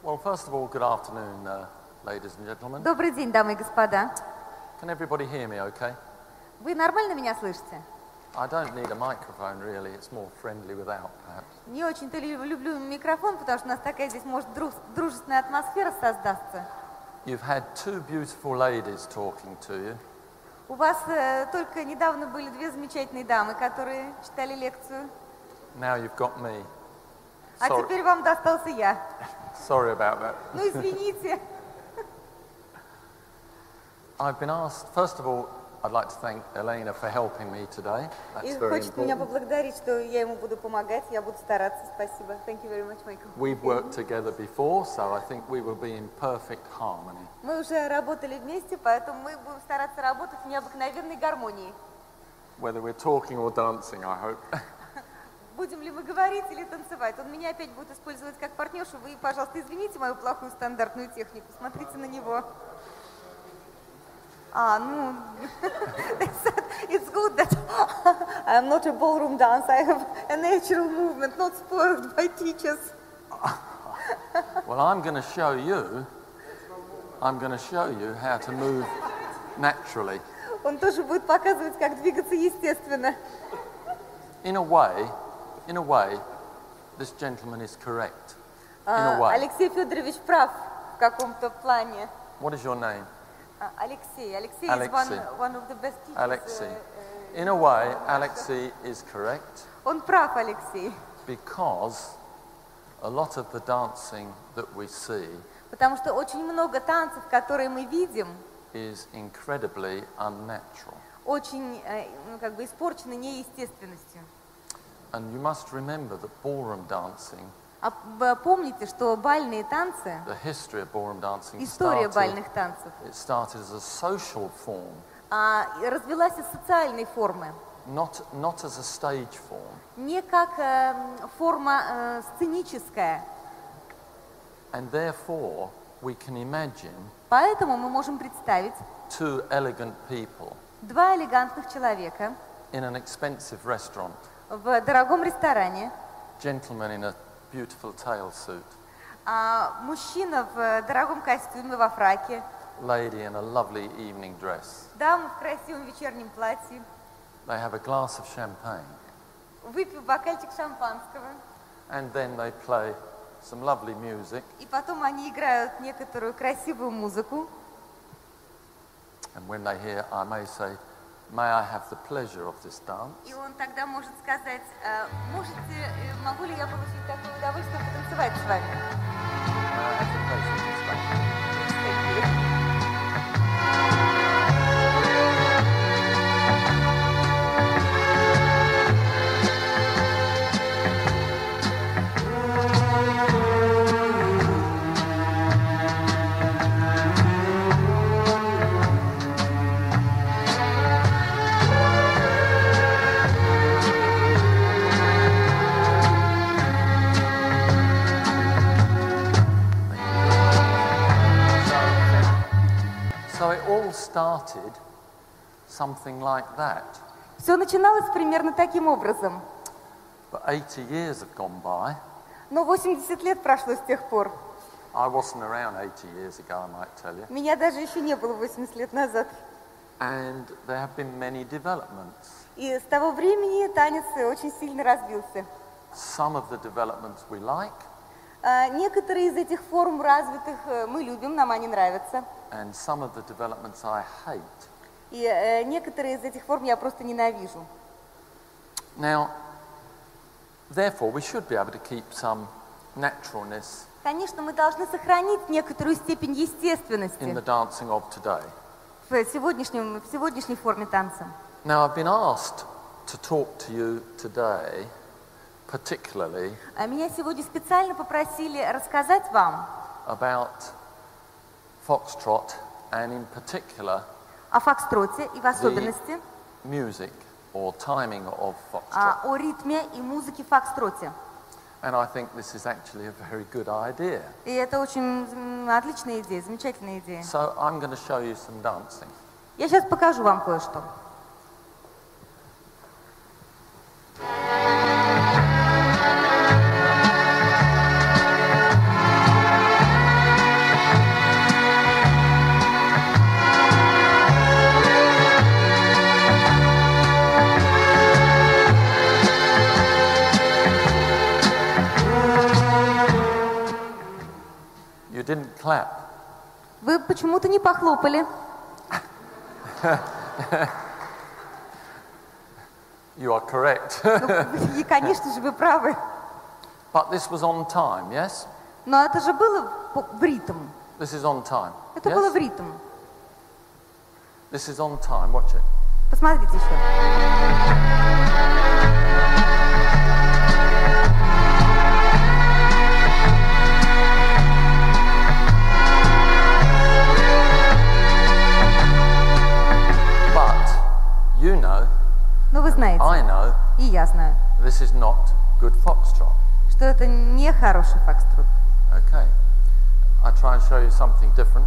Well, first of all, good afternoon, ladies and gentlemen. Добрый день, дамы и господа. Can everybody hear me okay? Вы нормально меня слышите? I don't need a microphone, really. It's more friendly without, perhaps. Не очень-то люблю микрофон, потому что у нас такая здесь, может, дружественная атмосфера создастся. You've had two beautiful ladies talking to you. У вас только недавно были две замечательные дамы, которые читали лекцию. Now you've got me. А теперь вам достался я. Sorry about that. Ну, извините. I've been asked, first of all, I'd like to thank Elena for helping me today. That's very Хочет меня important. поблагодарить, что я ему буду помогать, я буду стараться. Спасибо. Thank you very much, Michael. We've worked together before, so I think we will be in perfect harmony. Мы уже работали вместе, поэтому мы будем стараться работать в необыкновенной гармонии. Whether we're talking or dancing, I hope. Будем ли мы говорить или танцевать? Он меня опять будет использовать как партнершу. Вы, пожалуйста, извините мою плохую стандартную технику. Смотрите на него. Ну, it's good that I'm not a ballroom dancer. I have a natural movement, not spoiled by teachers. Well, I'm going to show you how to move naturally. Он тоже будет показывать, как двигаться естественно. In a way, this gentleman is correct. In a way. Алексей Федорович прав в каком-то плане. What is your name? Alexei. Alexei is Alexei. one of the best teachers. Alexei. In a way, Alexei is correct. Он прав, Алексей. Because a lot of the dancing that we see Потому что очень много танцев, которые мы видим, is incredibly unnatural. очень испорчены неестественностью. And you must remember that ballroom dancing, Помните, что бальные танцы, the history of ballroom dancing история бальных танцев, it started as a social form, развилась из социальной формы, not as a stage form. не как форма сценическая. And therefore, we can imagine Поэтому мы можем представить two elegant people два элегантных человека in an expensive restaurant, в дорогом ресторане, gentleman in a beautiful tail suit, мужчина в дорогом костюме во фраке, lady in a lovely evening dress. дама в красивом вечернем платье, They have a glass of champagne, выпив бокальчик шампанского, and then they play some lovely music, и потом они играют некоторую красивую музыку. and when they hear, I may say, may I have the pleasure of this dance? И он тогда может сказать, могу ли я получить такое удовольствие потанцевать с вами? May I have the pleasure of this dance? Thank you. So it all started something like that. Все начиналось примерно таким образом. But 80 years have gone by. Но 80 лет прошло с тех пор. I wasn't around 80 years ago, I might tell you. Меня даже еще не было 80 лет назад. And there have been many developments. И с того времени танец очень сильно развился. Some of the developments we like, Некоторые из этих форм развитых мы любим, нам они нравятся. and some of the developments I hate. И некоторые из этих форм я просто ненавижу. Now, therefore, we should be able to keep some naturalness Конечно, мы должны сохранить некоторую степень in естественности the dancing of today. в сегодняшней форме танца. Now, I've been asked to talk to you today, particularly Меня сегодня специально попросили рассказать вам about foxtrot and in particular о фокстроте и в особенности music or timing of foxtrot. о ритме и музыке в фокстроте. And I think this is actually a very good idea. И это очень отличная идея, замечательная идея. So I'm going to show you some dancing. Я сейчас покажу вам кое-что. didn't clap. Вы почему-то не похлопали. You are correct. И, конечно же, вы правы. But this was on time, yes? Но это же было в ритм. This is on time. Это yes? было в ритм. This is on time. Watch it. Посмотрите еще. But you know, Но вы знаете, I know, и я знаю, this is not good foxtrot. что это не хороший фокстрот. Okay. I try and show you something different.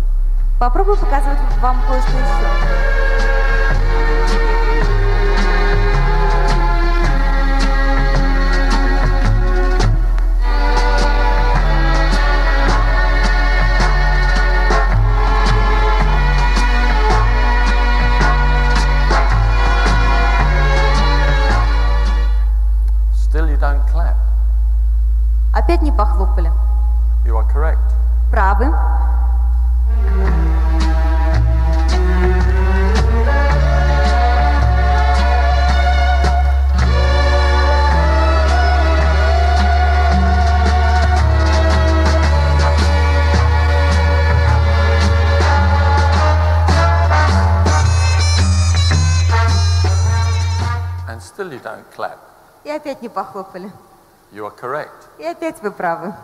Попробую показывать вам кое-что еще. Still you don't clap. Опять не похлопали. You are correct. Правы. And still you don't clap. И опять не похлопали. You are correct. И опять вы правы.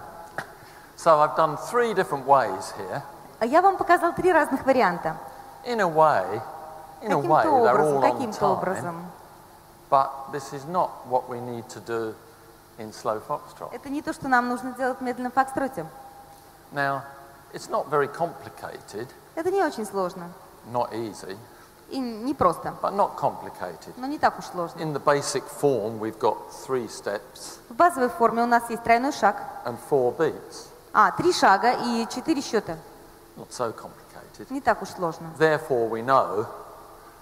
So I've done 3 different ways here. А я вам показал 3 разных варианта. In a way, they're all on Каким-то time. образом. But this is not what we need to do in slow foxtrot. Это не то, что нам нужно делать в медленном фокстроте. Now, it's not very complicated, Это не очень сложно. not easy, И не просто, but not complicated. но не так уж сложно. In the basic form, we've got 3 steps В базовой форме у нас есть тройной шаг. and 4 beats. 3 шага и 4 счета. Not so complicated. Не так уж сложно. Therefore, we know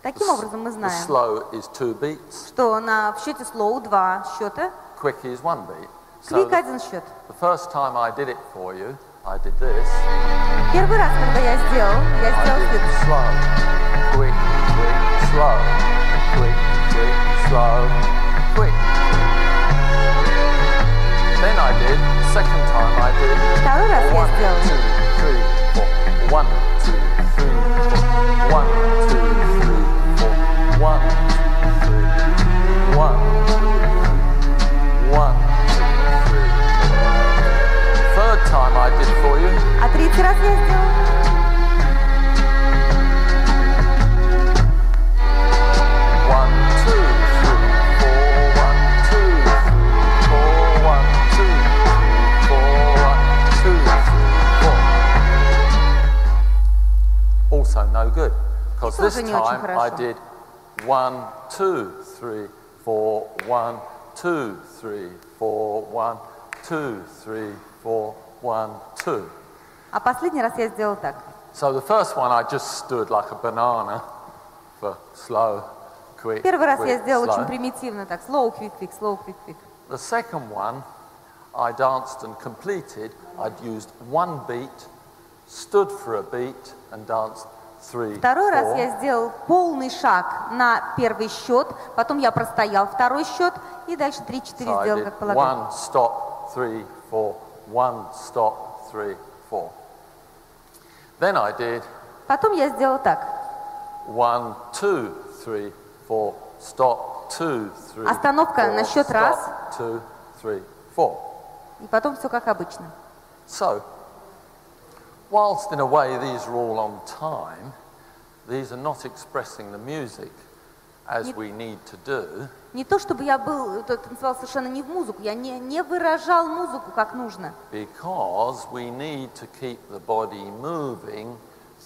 Таким образом мы the знаем, slow is 2 beats, что в счете slow 2 счета, quick is 1 beat. So quick the 1 счет. first time I did it for you, I did this. Первый раз, когда я сделал I did следующее. slow, quick, quick, slow, quick, quick, slow, quick. Then I did, second time I did Второй раз я 1, сделал. 2, 3, 4, 1, 2, 3, 4, 1, 2, 3, 4, 1, 2, 3, 1, 1, 2, 3. Third time I did for you. А третий раз я сделал. 1, 2, 3, 4, 1, 2, 3, 4, 1, 2, 3, 4, 1, 2, 3, 4. Also no good, because this тоже не очень time I хорошо. did 1, 2, 3, 4, 1, 2, 3, 4, 1, 2, 3, 4, 1, 2. А последний раз я сделал так. So the first one I just stood like a banana for slow, quick, Первый раз я quick, сделал slow. очень примитивно, так, slow, quick, quick, slow, quick, quick. The second one I danced and completed. I'd used 1 beat, stood for a beat and danced 3, Второй раз 4. я сделал полный шаг на первый счет, потом я простоял второй счет и дальше 3-4 So I сделал, did как полагаю. 1 stop, 3, 4, 1 stop, 3, 4. Then I did Потом я сделал так. 1, 2, 3, 4, stop, 2, 3, Остановка 4, на счет раз. stop, 2, 3, 4. И потом все как обычно. So, whilst in a way these are all on time, these are not expressing the music as we need to do. Не то, чтобы я танцевал совершенно не в музыку, я не выражал музыку как нужно. Because we need to keep the body moving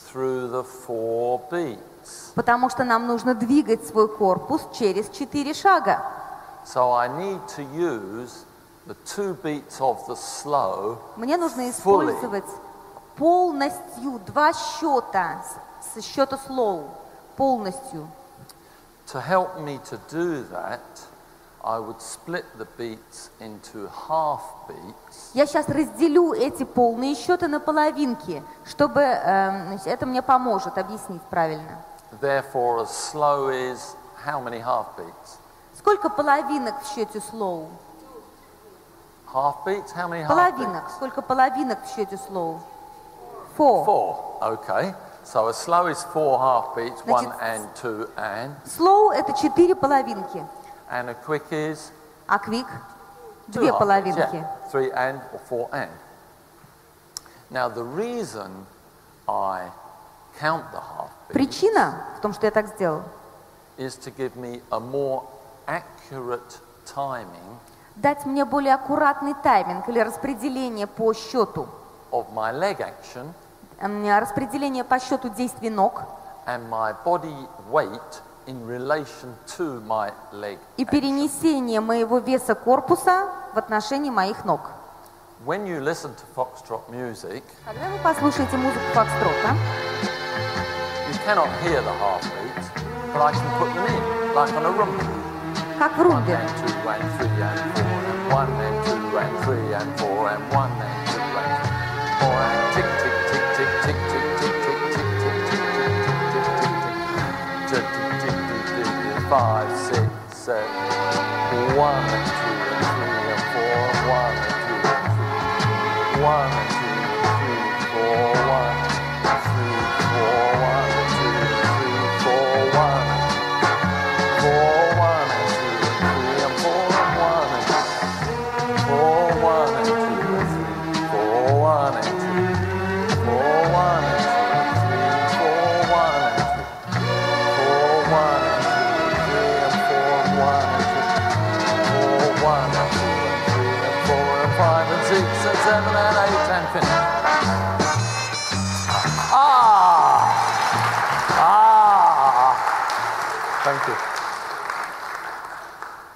through the 4 beats. Потому что нам нужно двигать свой корпус через 4 шага. So I need to use the 2 beats of the slow Мне нужно использовать полностью 2 счета с счета slow, полностью. To help me to do that, I would split the beats into half beats. Я сейчас разделю эти полные счеты на половинки, чтобы это мне поможет объяснить правильно. Therefore, a slow is how many half beats? Сколько половинок в счете slow? Half beats? How many half Половинок. beats? Сколько половинок в счете slow? 4. 4. Okay. So a slow is 4 half beats, Значит, 1 and 2 and. Slow это 4 половинки. And a quick is? А quick? 2 2 half beats, половинки. yeah. 3 and or 4 and. Now the reason I count the half beats Причина в том, что я так сделал, is to give me a more accurate timing дать мне более аккуратный тайминг или распределение по счету. of my leg action Распределение по счету действий ног and my body weight in relation to my leg и action. перенесение моего веса корпуса в отношении моих ног. When you listen to foxtrot music, Когда вы послушаете музыку фокстрота, you cannot hear the half beats, but I can put them in, like on a rumba. как в 1 румбе. and 2 and 3 and 4 and 1 and 2 and 3 and 4 and 1 and 2 and 4 and tick tick tick tick tick tick tick tick tick tick tick tick tick tick tick tick 5 6 7 1 and 2 and 3 and 4 1 and 2 and 3 1 and 2 and 3 4 1 and 3 4 1 and 2 and 3 4 1 4 1 and 2 and 3 and 4 and 1 and 4 1 and 2 and 3 4 1 and 2 4 1 and 2 and 3 4 1 and 2 4 1 and 2 and 3 and 4 and 1 and 2 4 1 and 2 and 3 and 4 and 5 and 6 and 7 and 8 and finish. Thank you.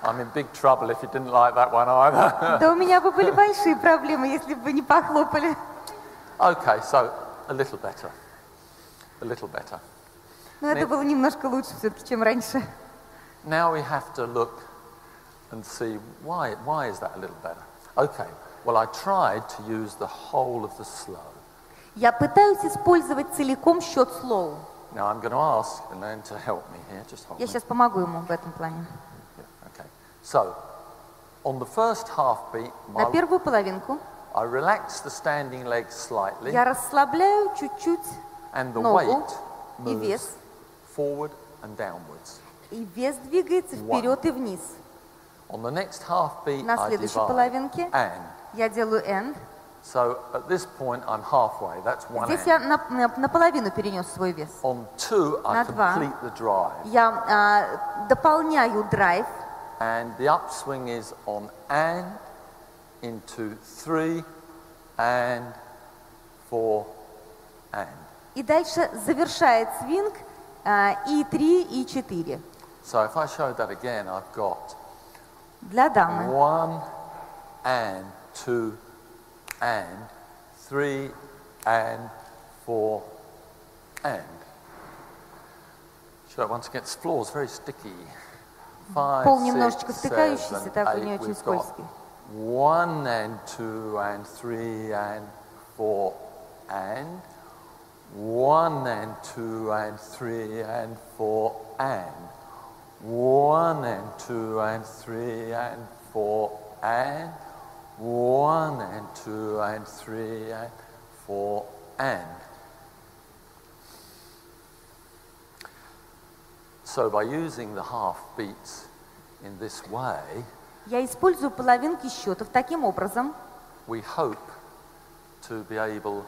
I'm in big trouble if you didn't like that one either. Да у меня бы были большие проблемы, если бы не похлопали. Okay, so a little better. A little better. Но это было немножко лучше все-таки, чем раньше. Now we have to look and see why is that a little better? Okay, well I tried to use the whole of the slow. Я пытаюсь использовать целиком счет slow. Now I'm going to ask Elaine to help me here. Just hold Я me. сейчас помогу ему в этом плане. Yeah, okay. So, on the first half beat, На первую половинку I relax the standing leg slightly, я расслабляю чуть-чуть and the ногу weight и moves вес. forward and downwards. И вес двигается вперед и вниз. On the next half beat, На I следующей divide половинке and. я делаю end. So at this point, I'm halfway. That's one Здесь and. я наполовину перенес свой вес. On 2, I На два. complete the drive. Я дополняю драйв. And the upswing is on and, into 3, and 4, and. И дальше завершает свинг и 3, и 4. So if I show that again, I've got Для дамы. 1 and 2 and 3 and 4 and. Show it once again. The floor's very sticky. 5, Пол 6, немножечко 7, стыкающийся, так у нее 8. очень We've got скользкий. 1 and 2 and 3 and 4 and 1 and 2 and 3 and 4 and 1 and 2 and 3 and 4 and 1 and 2 and 3 and 4 and. So by using the half beats in this way, Я использую половинки счетов таким образом, we hope to be able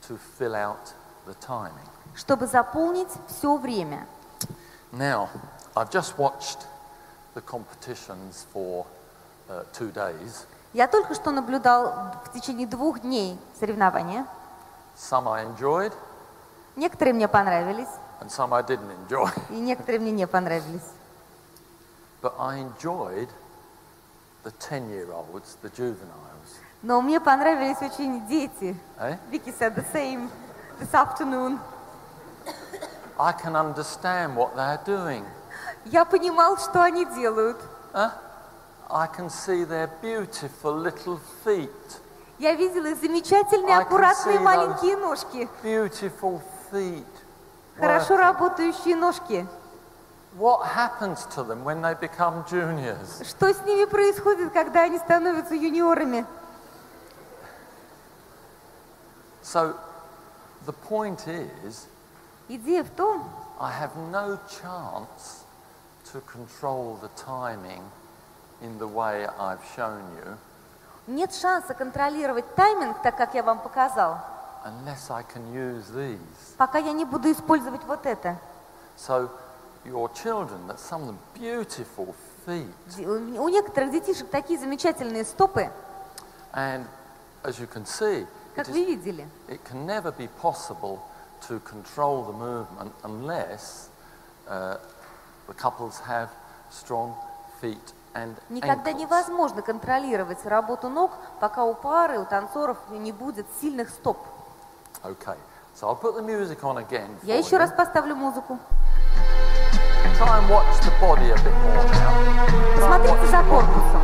to fill out the timing. чтобы заполнить все время. Now, I've just watched the competitions for 2 days. Я только что наблюдал в течение 2 дней соревнования. Some I enjoyed, Некоторые мне понравились, and some I didn't enjoy. и некоторые мне не понравились. But I enjoyed the 10-year-olds, the juveniles. Но мне понравились очень дети. Eh? Vicki said the same this afternoon. I can understand what they're doing. Я понимал, что они делают. Huh? I can see their beautiful little feet. Я видела их замечательные, I can аккуратные see маленькие those ножки. Beautiful feet. Хорошо working. работающие ножки. What happens to them when they become juniors? Что с ними происходит, когда они становятся юниорами? So, the point is, Идея в том, I have no chance to control the timing in the way I've shown you нет шанса контролировать тайминг, так как я вам показал, unless I can use these. пока я не буду использовать вот это. So, your children, that's some of them beautiful feet. У некоторых детишек такие замечательные стопы, And as you can see, как вы видели. it can never be possible to control the movement unless the couples have strong feet and Никогда ankles. невозможно контролировать работу ног, пока у пары, у танцоров не будет сильных стоп. Okay, so I'll put the music on again for Я еще you. раз поставлю музыку. Try and watch the body a bit more now. Try and Посмотрите watch за the body. корпусом.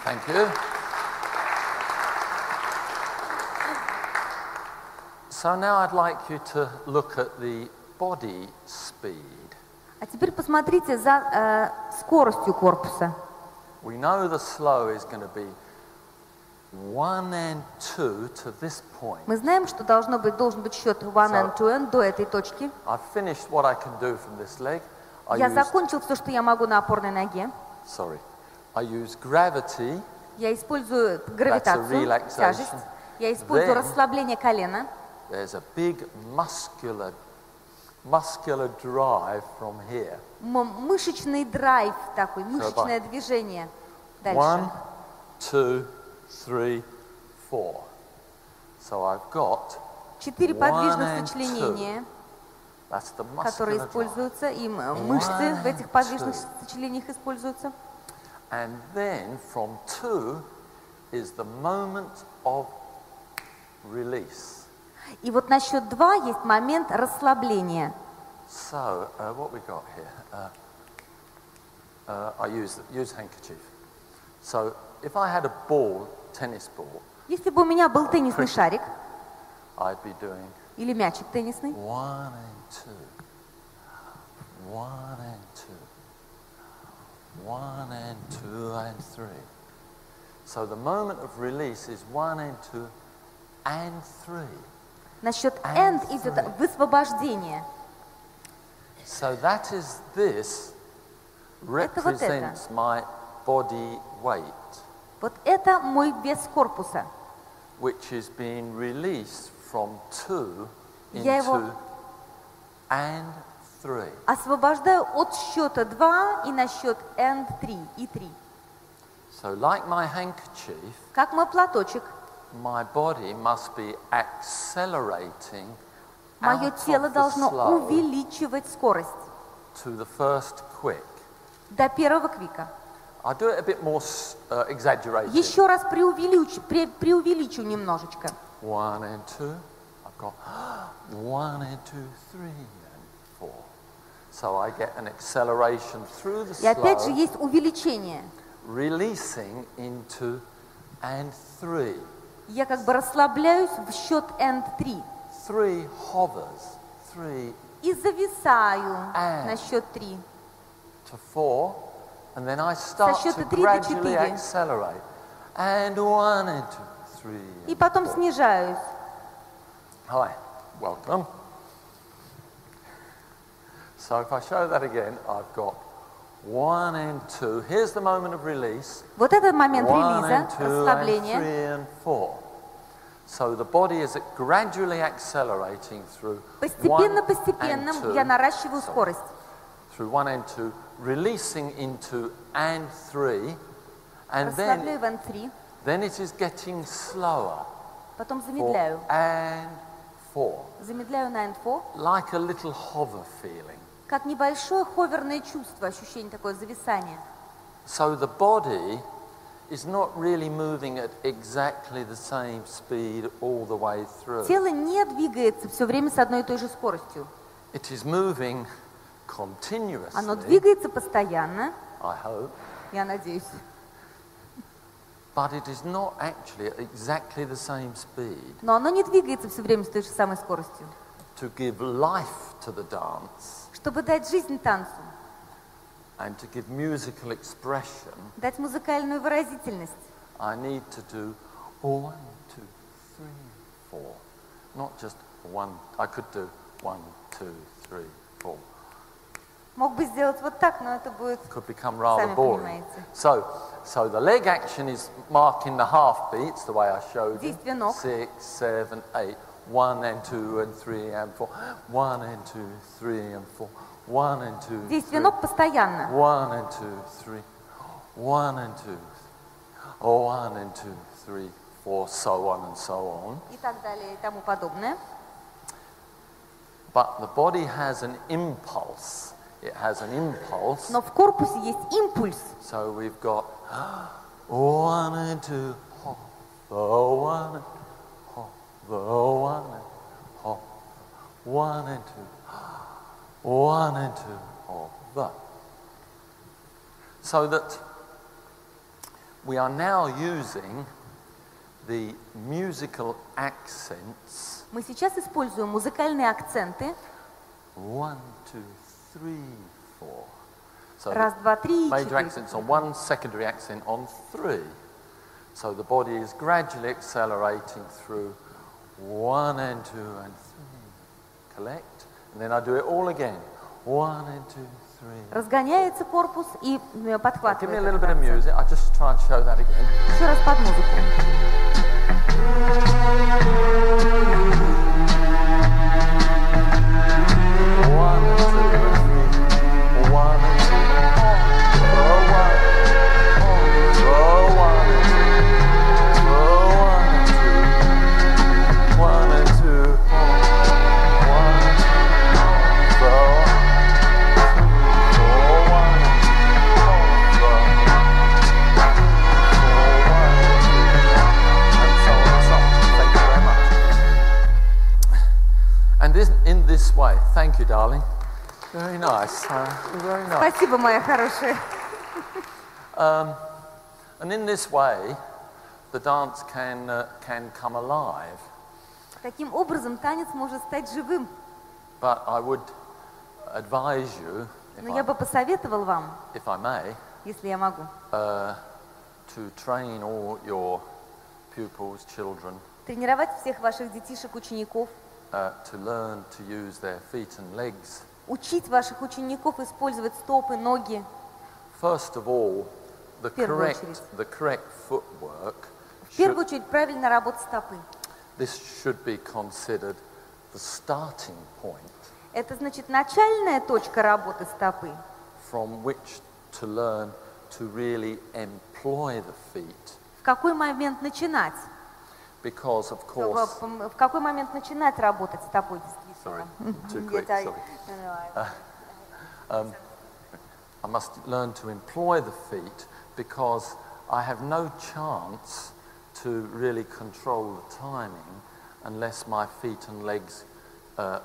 Thank you. So now I'd like you to look at the body speed. А теперь посмотрите за скоростью корпуса. We know the slow is going to be 1 and 2 to this point. Мы знаем, что должен быть счет 1 and 2 and до этой точки. I've finished what I can do from this leg. Я закончил все, что я могу на опорной ноге. I use gravity. Я использую гравитацию, тяжесть. Я использую расслабление колена. There's a big muscular drive from here. Мышечный драйв такой, мышечное движение. Дальше. 1, 2, 3, 4. So I've got 4 подвижных 1 and 2. сочленения, That's the которые muscular drive. используются, и мышцы в этих подвижных сочленениях используются. And then from 2 is the moment of release. И вот на счет 2 есть момент расслабления. So, what we got here? I use handkerchief. So, if I had a ball, tennis ball, Если бы у меня был теннисный шарик I'd be doing или мячик теннисный, 1 and 2, 1 and 2, 1 and 2 and 3. So the moment of release is 1 and 2 and 3. на счет end идет высвобождение. So that is this represents my body weight, Вот это мой вес корпуса. which is being released from 2 Я его into and 3. освобождаю от счета 2 и на счет and 3 и 3. So like my handkerchief, Как мой платочек, my body must be accelerating мое out тело of the должно slow увеличивать скорость to the first quick. до первого квика. I do it a bit more exaggerated. Еще раз преувеличу немножечко. 1 and 2, I've got 1 and 2, 3 and 4. So I get an acceleration through the И опять же slow, есть увеличение. releasing into and 3. Я как бы расслабляюсь в счет and 3. 3 hovers, 3 И зависаю на счет 3. to 4, and then I start счета to 3 до gradually 4. accelerate. And 1 and 2, 3 И and потом 4. снижаюсь. Hi, welcome. So if I show that again, I've got 1 and 2. Here's the moment of release. Вот этот момент 1 релиза, and 2 and 3 расслабления. and 4. So the body is gradually accelerating through Постепенно я наращиваю скорость. Through 1 and 2, releasing into and 3, and Расслабляю в N3, then it is getting slower. потом For замедляю. and 4. Замедляю на N4. Like a little hover feeling. Как небольшое ховерное чувство, ощущение такое зависание. So the body is not really moving at exactly the same speed all the way through. Тело не двигается все время с одной и той же скоростью. It is moving continuously. Оно двигается постоянно, I hope. я надеюсь. But it is not actually at exactly the same speed. Но оно не двигается все время с той же самой скоростью. To give life to the dance Чтобы дать жизнь танцу, and to give musical expression, дать музыкальную выразительность, I need to do 1, 2, 3, 4. Not just 1. I could do 1, 2, 3, 4. мог бы сделать вот так, но это будет, Could become rather сами boring. понимаете. So the leg action is marking the half beats the way I showed you. Действие ног. 6, 7, 8. 1 and 2 and 3 and 4. 1 and 2, 3 and 4. 1 and 2. Действие ног постоянно. 1 and 2, 3. 1 and 2. 1 and 2, 3, 4, so on and so on. И так далее, и тому подобное. But the body has an impulse. It has an impulse. Но в корпусе есть импульс. So we've got 1 and 2, hop, the 1 and hop, the 1 and hop, 1 and 2, 1 and 2, hop, the. So that we are now using the musical accents. Мы сейчас используем музыкальные акценты. 1, 2, 3, 4. So Раз, два, три, major четыре. accents on 1, secondary accent on 3. So the body is gradually accelerating through 1 and 2 and 3. Collect. And then I do it all again. 1 and 2, 3. Разгоняется корпус и Give me a подхватывает. little этот bit of акцент. music. I'll just try and show that again. Еще раз под музыку. 'In this way, thank you, darling. Very nice. Very nice. Спасибо, моя хорошая. And in this way, the dance can come alive. Таким образом, танец может стать живым. But I would advise you, Но я бы посоветовал вам, if I may, если я могу, to train all your pupils, children, тренировать всех ваших детишек, учеников, to learn to use their feet and legs. учить ваших учеников использовать стопы, ноги. First of all, the первую correct footwork. В первую очередь, правильно работать стопы. This should be considered the starting point Это значит начальная точка работы стопы, from which to learn to really employ the feet. в какой момент начинать. Because, of course, В какой момент начинать работать стопой, sorry, действительно. too quick, sorry. I must learn to employ the feet because I have no chance to really control the timing unless my feet and legs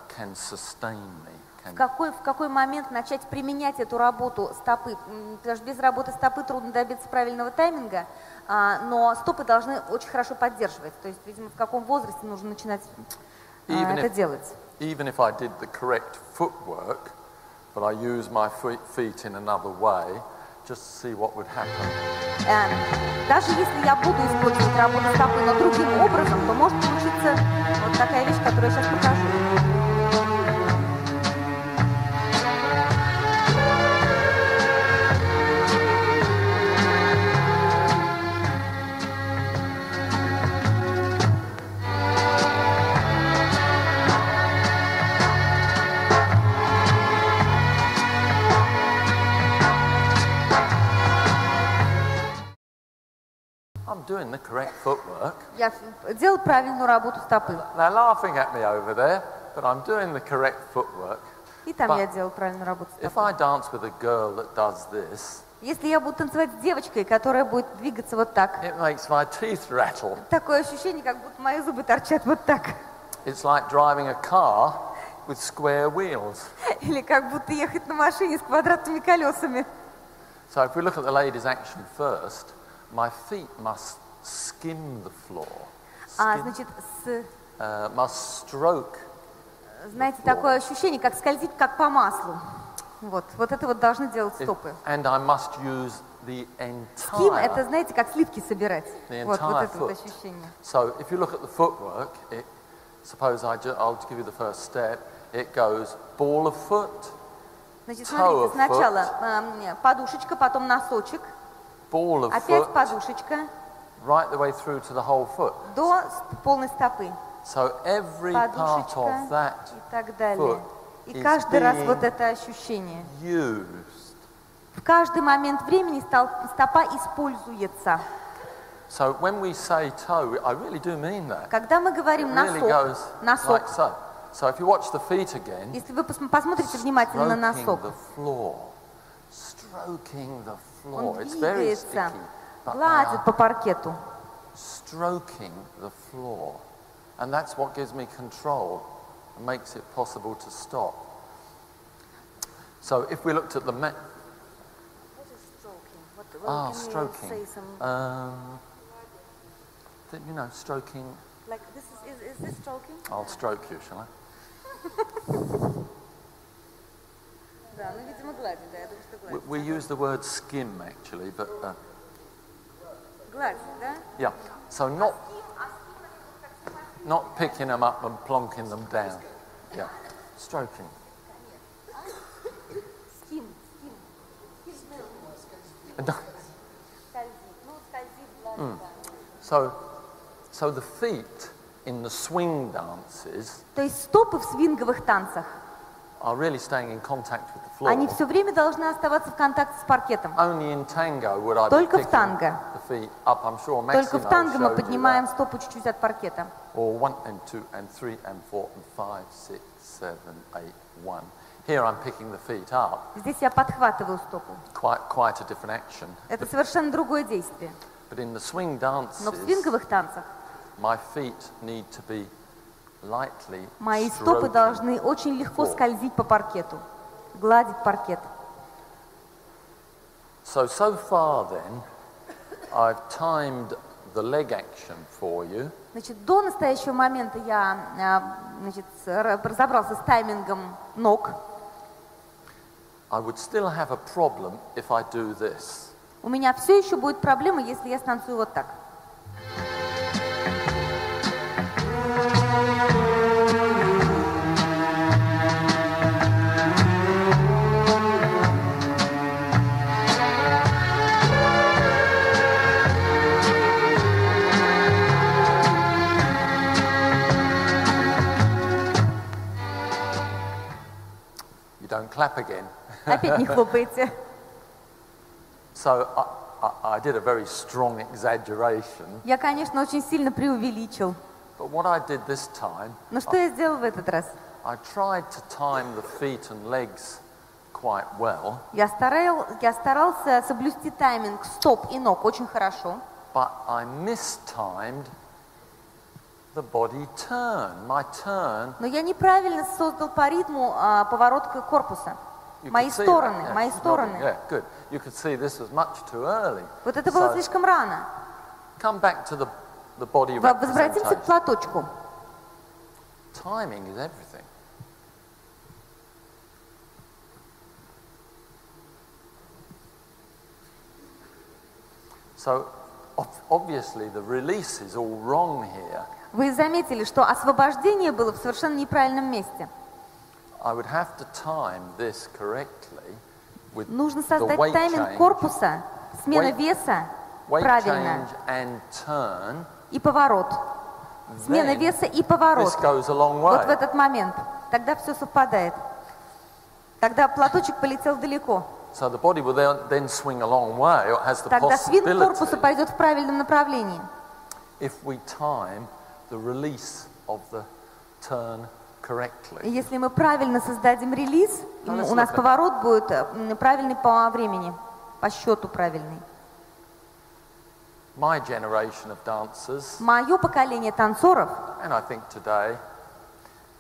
can sustain me. В какой момент начать применять эту работу стопы? Потому что без работы стопы трудно добиться правильного тайминга, но стопы должны очень хорошо поддерживать. То есть, видимо, в каком возрасте нужно начинать это делать. Even if I did the correct footwork, but I use my feet in another way, just to see what would happen. Даже если я буду использовать работу стопы, но другим образом, то может получиться вот такая вещь, которую я сейчас покажу. I'm doing the correct footwork. Я делал правильную работу стопы. They're laughing at me over there, but I'm doing the correct footwork. И там я делал правильную работу If стопы. I dance with a girl that does this, Если я буду танцевать с девочкой, которая будет двигаться вот так, it makes my teeth rattle. такое ощущение, как будто мои зубы торчат вот так. It's like driving a car with square wheels. Или как будто ехать на машине с квадратными колесами. So if we look at the lady's action first, my feet must skim the floor. Значит, Must stroke. знаете, такое ощущение, как скользить, как по маслу. Вот это вот должны делать стопы. And I must use the Ским — это, entire, знаете, как сливки собирать. Вот entire это вот foot. ощущение. So if you look at the footwork, suppose I'll give you the first step. It goes ball of foot, Значит, toe смотрите, of сначала подушечка, потом носочек, ball of опять foot, подушечка, right the way through to the whole foot. до полной стопы. So every part Подушечка of that и так далее. foot И is каждый раз being вот это ощущение. used. В каждый момент времени стопа используется. So when we say toe, I really do mean that. Когда мы говорим It really goes носок, like so. So if you watch the feet again, если вы посмотрите внимательно на stroking носок, the floor, stroking the floor. он It's very двигается, sticky, but гладит по паркету. stroking the floor, and that's what gives me control and makes it possible to stop. So if we looked at the stroking. You know, stroking. Like this is this stroking? I'll stroke you, shall I? Да, ну видимо гладит, да, я думаю, что гладит. We use the word skim actually, but Гладит, да? yeah. So not picking them up and plonking them down. Yeah, stroking. Ским. So the feet in the swing dances То есть стопы в свинговых танцах, are really staying in contact with the floor. они все время должны оставаться в контакте с паркетом. Only in tango would I be Только в picking танго. the feet up. I'm sure Только Maximo в танго мы showed you поднимаем that. стопу чуть-чуть от паркета. Or 1 and 2 and 3 and 4 and 5, 6, 7, 8, 1. Here I'm picking the feet up. Здесь я подхватываю стопу. Quite a different action. Это совершенно другое действие. But in the swing Но в dances, свинговых танцах my feet need to be lightly мои стопы stroking. должны очень легко скользить по паркету, гладить паркет. So far then, I've timed the leg action for you. Значит, до настоящего момента я разобрался с таймингом ног. I would still have a problem if I do this. У меня все еще будет проблема, если я станцую вот так. You don't clap again. Опять не хлопаете. So I did a very strong exaggeration. Я, конечно, очень сильно преувеличил. But what I did this time, Но что я сделал в этот раз? I tried to time the feet and legs quite well, Я старался соблюсти тайминг стоп и ног очень хорошо. but I mistimed the body turn. My turn. Но я неправильно создал по ритму поворот корпуса. You Мои could see стороны, that, yeah, мои she's стороны. nodding. Yeah, good. You could see this was much too early. Вот это было So, слишком рано. come back to the body Возвратимся к representation. платочку. Timing is everything. So obviously the release is all wrong here. Вы заметили, что освобождение было в совершенно неправильном месте. I would have to time this correctly with Нужно the создать weight тайминг change, корпуса, смена Weight- веса weight правильно change and turn. и поворот. Смена Then веса и поворот. this goes a long Вот в way. этот момент. Тогда все совпадает. Тогда платочек полетел далеко. So the body will then swing a long way, or has the Тогда свинг корпуса possibility, пойдет в правильном направлении. if we time the release of the turn И correctly. если мы правильно создадим релиз, у нас поворот будет правильный по времени, по счету правильный. My generation of dancers, Мое поколение танцоров, and I think today,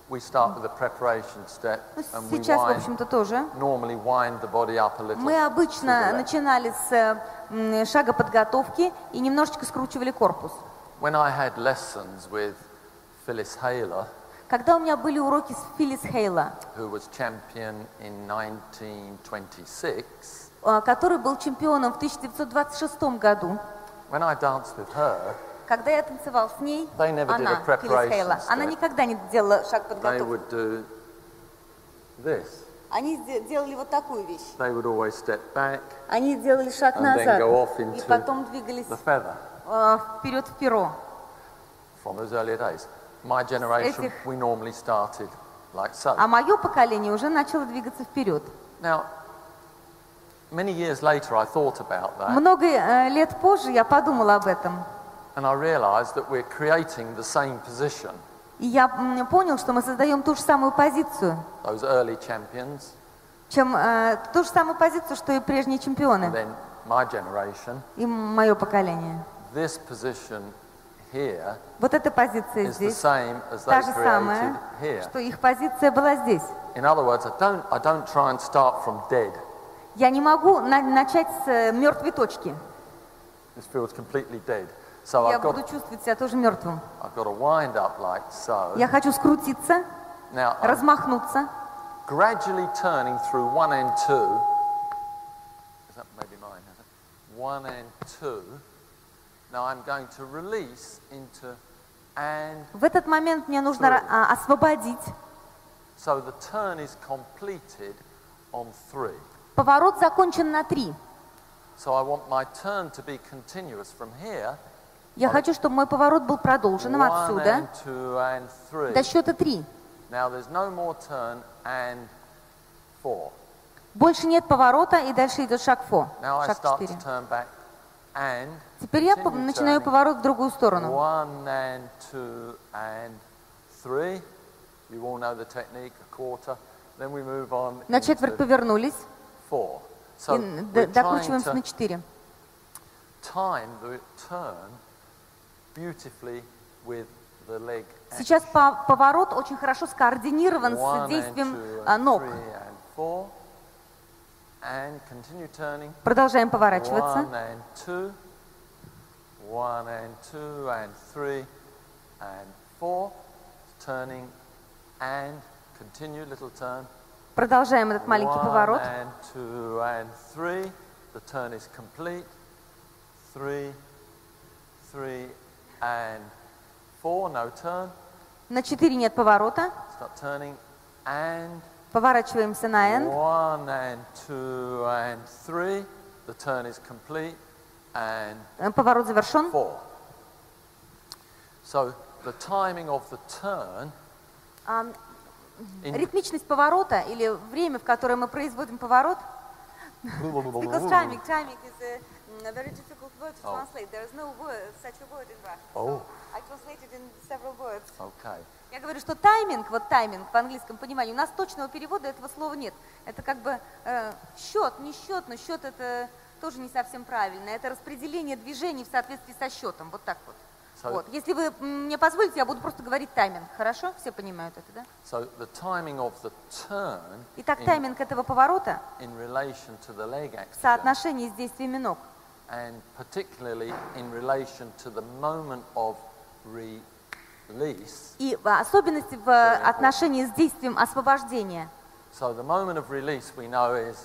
we start with the preparation step, and we сейчас, в общем-то, тоже. normally wind the body up a little. Мы to обычно the left. начинали с шага подготовки и немножечко скручивали корпус. When I had lessons with Phyllis Haylor, Когда у меня были уроки с Phyllis Haylor, who was champion in 1926, который был чемпионом в 1926 году, when I danced with her, когда я танцевал с ней, They never did a она, Phyllis preparation Haylor, она step. никогда не делала шаг they подготовки. would do this. Они делали вот такую вещь. They would always step back, Они делали шаг And then назад go off и into потом двигались the feather вперед в перо. from those earlier days. My generation, этих- we normally started like so. А мое поколение уже начало двигаться вперед. Now, many years later, I thought about that, Много лет позже я подумала об этом. and I realized that we're creating the same position. И я понял, что мы создаем ту же самую позицию, Those early champions, ту же самую позицию, что и прежние and чемпионы, then my generation. и мое поколение. This position here Вот эта позиция is the здесь, same as та they же created самая, here. что их позиция была здесь. In other words, I don't try and start from dead. Я не могу начать с мертвой точки. This feels completely dead. So Я I've буду got чувствовать себя тоже мертвым. to wind up like so. Я хочу скрутиться, Now I'm размахнуться, gradually turning through 1 and 2. Is that maybe mine? Is it? 1 and 2. Now I'm going to release into and В этот момент мне нужно освободить. so the turn is completed on 3. Поворот закончен на 3. So I want my turn to be continuous from here. Я хочу, чтобы мой поворот был продолженным 1 отсюда and 2 and 3. до счета 3. Now there's no more turn and 4. Больше нет поворота, и дальше идет шаг фо, Now I шаг start 4. to turn back and Теперь я continue начинаю turning. поворот в другую сторону. 1 and 2 and 3. You all know the technique, a quarter. Then we move on На четверть into повернулись 4. So и we're trying докручиваемся на to 4. time the turn beautifully with the leg action. Сейчас поворот очень хорошо скоординирован 1 с and действием 2 and ног. 3 and 4. And continue turning. Продолжаем поворачиваться. 1 and 2. 1 and 2 and 3 and 4. Turning and continue little turn. Продолжаем этот маленький 1 поворот. and 2 and 3. The turn is complete. 3, 3 and 4. No turn. На 4 нет поворота. Start turning and Поворачиваемся на end. 1 and 2 and 3. The turn is complete and Поворот завершен. 4. So the timing of the turn Ритмичность поворота или время, в которое мы производим поворот. Because timing is a very difficult word to translate. There is no word, such a word in Russian. So I translated in several words. Okay. Я говорю, что тайминг, вот тайминг в английском понимании, у нас точного перевода этого слова нет. Это как бы счет, не счет, но счет это тоже не совсем правильно. Это распределение движений в соответствии со счетом. Вот так вот. Вот. Если вы мне позволите, я буду просто говорить тайминг. Хорошо? Все понимают это, да? So the timing of the turn Итак, тайминг этого поворота in relation to the leg в action соотношении с действиями ног. and particularly in relation to the moment of release. И в особенности в отношении с действием освобождения. So the moment of release we know is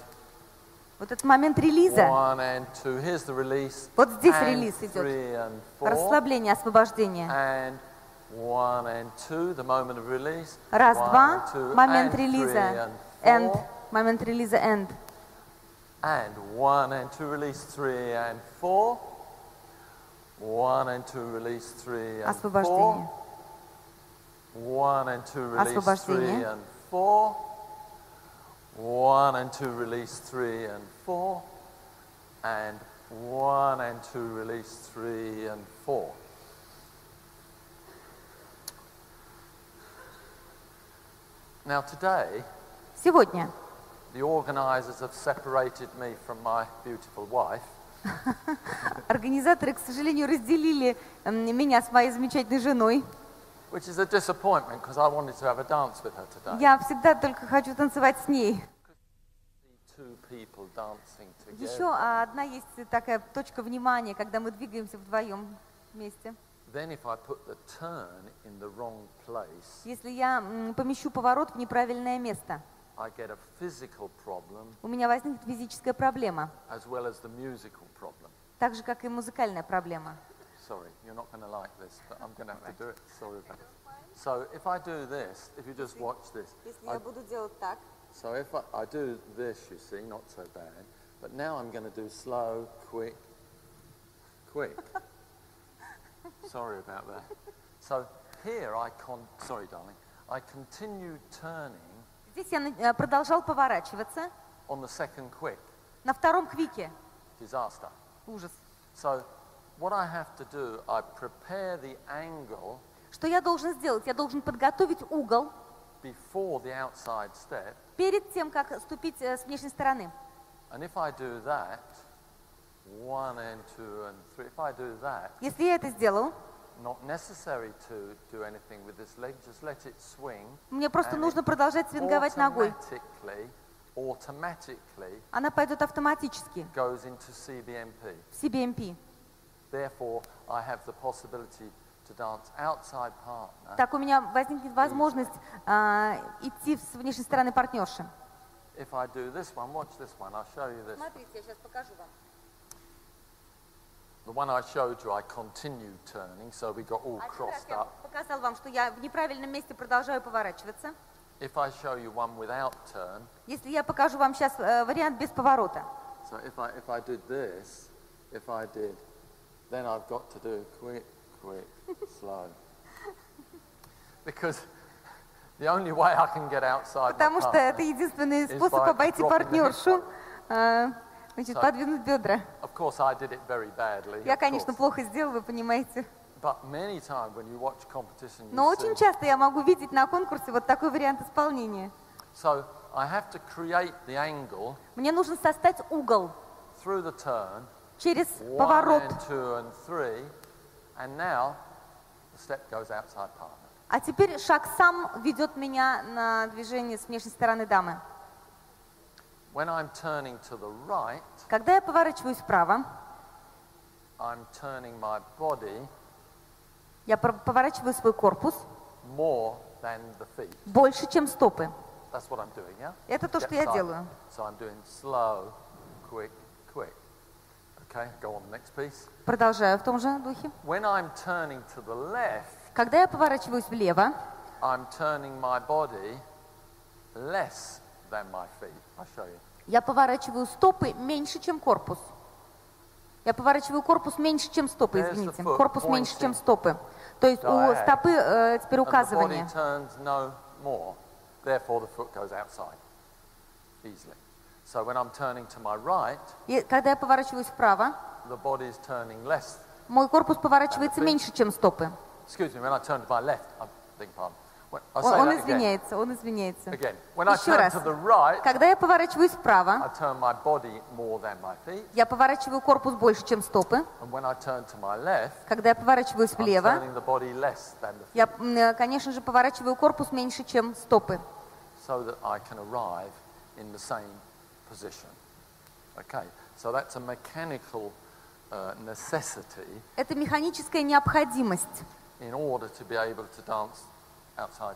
Вот этот момент релиза. 1 and 2. Here's the release. Вот здесь and релиз 3 идет. and 4. Расслабление, освобождение. And 1 and 2, the moment of release. Раз, 1 два, and 2, момент and 3 релиза, and end, 4. момент релиза, end. And 1 and 2 release 3 and 4. 1 and 2 release 3 and 4. Освобождение. 1 and 2 release 3 Освобождение. and 4. 1 and 2, release 3 and 4. And 1 and 2, release 3 and 4. Now today, Сегодня the organizers have separated me from my beautiful wife. организаторы, к сожалению, разделили меня с моей замечательной женой. Which is a disappointment because I wanted to have a dance with her today. Я всегда только хочу танцевать с ней. Two people dancing together. Еще одна есть такая точка внимания, когда мы двигаемся вдвоем вместе. Then if I put the turn in the wrong place, Если я помещу поворот в неправильное место, I get a physical problem у меня возникнет физическая проблема, as well as the musical problem. так же, как и музыкальная проблема. Sorry, you're not going to like this, but I'm going to have to do it. Sorry about it. So if I do this, if you just watch this. Если я буду делать так. So if I do this, you see, not so bad. But now I'm going to do slow, quick, quick. Sorry about that. So here sorry, darling. I continue turning. Здесь я продолжал поворачиваться. On the second quick. На втором квике. Disaster. Ужас. So what I have to do, I prepare the angle. Что я должен сделать? Я должен подготовить угол Before the outside step. Перед тем, как ступить с внешней стороны. And if I do that, 1 and 2 and 3, if I do that, если я это сделал, not necessary to do anything with this leg, just let it swing. Мне просто нужно продолжать свинговать ногой. Automatically, она пойдет автоматически goes into CBMP. В CBMP. Therefore, I have the possibility to dance outside partner. Так у меня возникнет возможность идти с внешней стороны партнерши. If I do this one, watch this one, I'll show you this. Смотрите, я сейчас покажу вам. The one I showed you, I continued turning, so we got all crossed up. Я показал вам, что я в неправильном месте продолжаю поворачиваться. If I show you one without turn, если я покажу вам сейчас вариант без поворота. So if I did this, then I've got to do quick, slow. Because the only way I can get outside. Потому что это единственный способ обойти партнершу. Значит, подвинуть бедра. Of course, I did it very badly. Я, конечно, плохо сделал, вы понимаете. But many times when you watch competition, Но очень часто я могу видеть на конкурсе вот такой вариант исполнения. So I have to create the angle. Мне нужно создать угол. Through the turn. Через поворот. 1 and 2 and 3, and now the step goes outside partner. А теперь шаг сам ведет меня на движение с внешней стороны дамы. When I'm turning to the right, когда я поворачиваюсь вправо, I'm turning my body, я поворачиваю свой корпус more than the feet. Больше, чем стопы. That's what I'm doing, yeah? Это то, что я делаю. So I'm doing slow, quick, quick. Okay, go on the next piece. Продолжаю в том же духе. When I'm turning to the left, когда я поворачиваюсь влево, I'm turning my body less than my feet. I'll show you. Я поворачиваю стопы меньше, чем корпус. Я поворачиваю корпус меньше, чем стопы, извините. Корпус меньше, чем стопы. То есть у стопы теперь указывание. И когда я поворачиваюсь вправо, мой корпус поворачивается меньше, чем стопы. Он извиняется. Еще раз. Когда я поворачиваюсь вправо, я поворачиваю корпус больше, чем стопы. Когда я поворачиваюсь влево, я, конечно же, поворачиваю корпус меньше, чем стопы. Это механическая необходимость. Outside.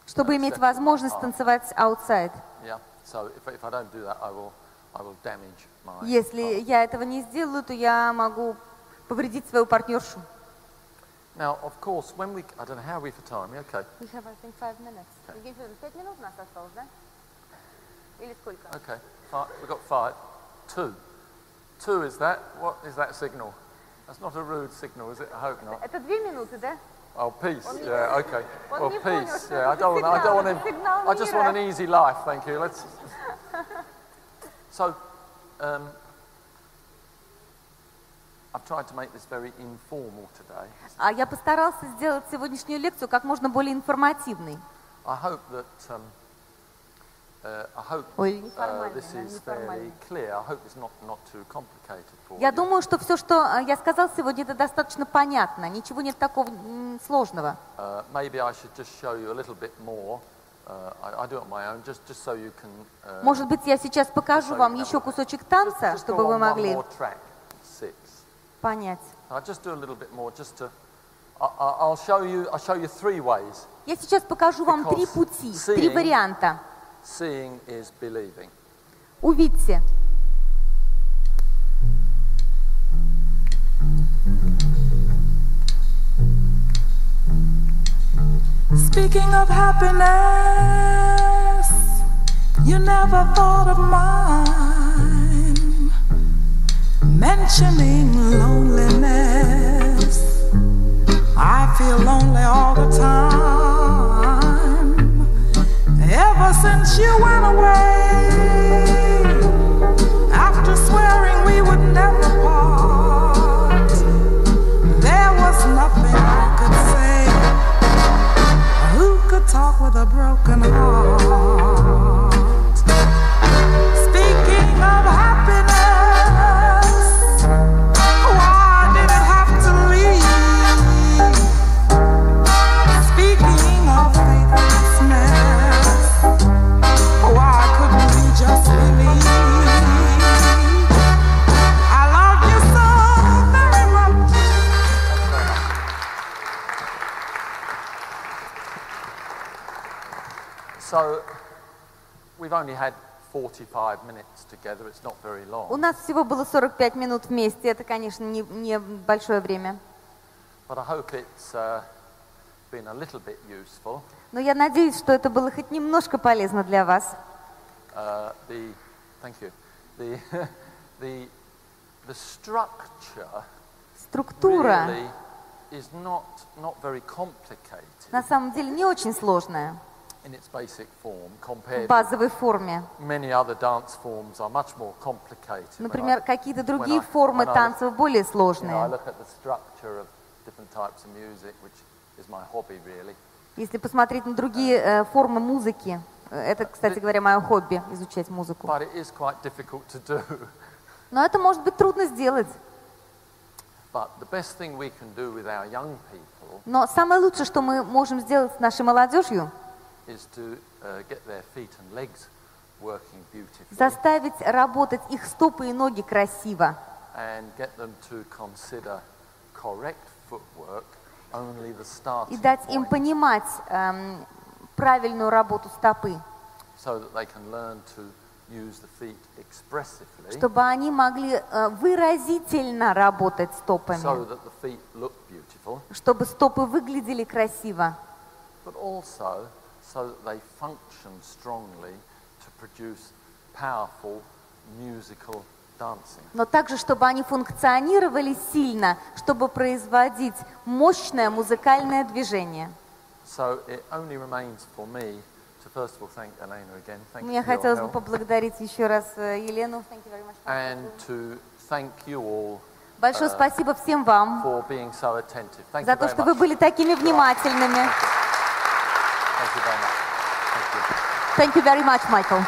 Чтобы иметь возможность танцевать outside. Если я этого не сделаю, то я могу повредить свою партнершу. Now, of course, when we, I don't know how we for time. Okay. We have, I think, 5 minutes. 5 минут у нас осталось, да? Или сколько? Okay, we've got 5. 2. 2 is that? What is that signal? That's not a rude signal, is it? I hope not. Это 2 минуты, да? Oh, peace. Yeah, okay. Well, peace. Yeah, I don't want. I just want an easy life. Thank you. So, I've tried to make this very informal today. Я постарался сделать сегодняшнюю лекцию как можно более информативной. I hope that this is fairly clear. I hope it's not too complicated for you. Я думаю, что все, что я сказал сегодня, это достаточно понятно. Ничего нет такого сложного. Maybe I should just show you a little bit more. I do it on my own, just so you can. Может быть, я сейчас покажу вам еще кусочек танца, чтобы вы могли понять. I'll just do a little bit more, just to. I'll show you 3 ways. Я сейчас покажу вам 3 пути, 3 варианта. Seeing is believing. Увидьте. Speaking of happiness, you never thought of mine. Mentioning loneliness, I feel lonely all the time. Ever since you went away, after swearing we would never part, there was nothing I could say. Who could talk with a broken heart? Speaking of happiness, why did it have to leave? Speaking of faithlessness, why couldn't we just believe? I love you so very much. So, we've only had 45 minutes together. It's not very long. У нас всего было 45 минут вместе. Это, конечно, не большое время. But I hope it's been a little bit useful. Но я надеюсь, что это было хоть немножко полезно для вас. Thank you. The structure Структура really is not very complicated на самом деле не очень сложная in its basic form в compared. базовой форме. Many other dance forms are much more complicated. Например, какие-то другие формы танцев более I сложные. look at the structure of different types of music, which is my hobby really. Если посмотреть на другие формы музыки, это, кстати говоря, мое хобби — изучать музыку. But it is quite difficult to do. Но это может быть трудно сделать. But the best thing we can do with our young people Но самое лучшее, что мы можем сделать с нашей молодежью, is to get their feet and legs working beautifully заставить работать их стопы и ноги красиво. and get them to consider correct footwork only the starting И дать им point, понимать правильную работу стопы, so that they can learn to use the feet expressively, чтобы они могли выразительно работать стопами, so that the feet look beautiful, чтобы стопы выглядели красиво, but also so that they function strongly to produce powerful musical dancing. но также, чтобы они функционировали сильно, чтобы производить мощное музыкальное движение. So it only remains for me to first of all thank Elena again. Thank you Мне for your хотелось бы help. поблагодарить еще раз Елену. And to thank you all Большое спасибо всем вам for being so attentive. Thank за you то, very что вы much. были такими внимательными. Thank you very much. Thank you. Thank you very much, Michael.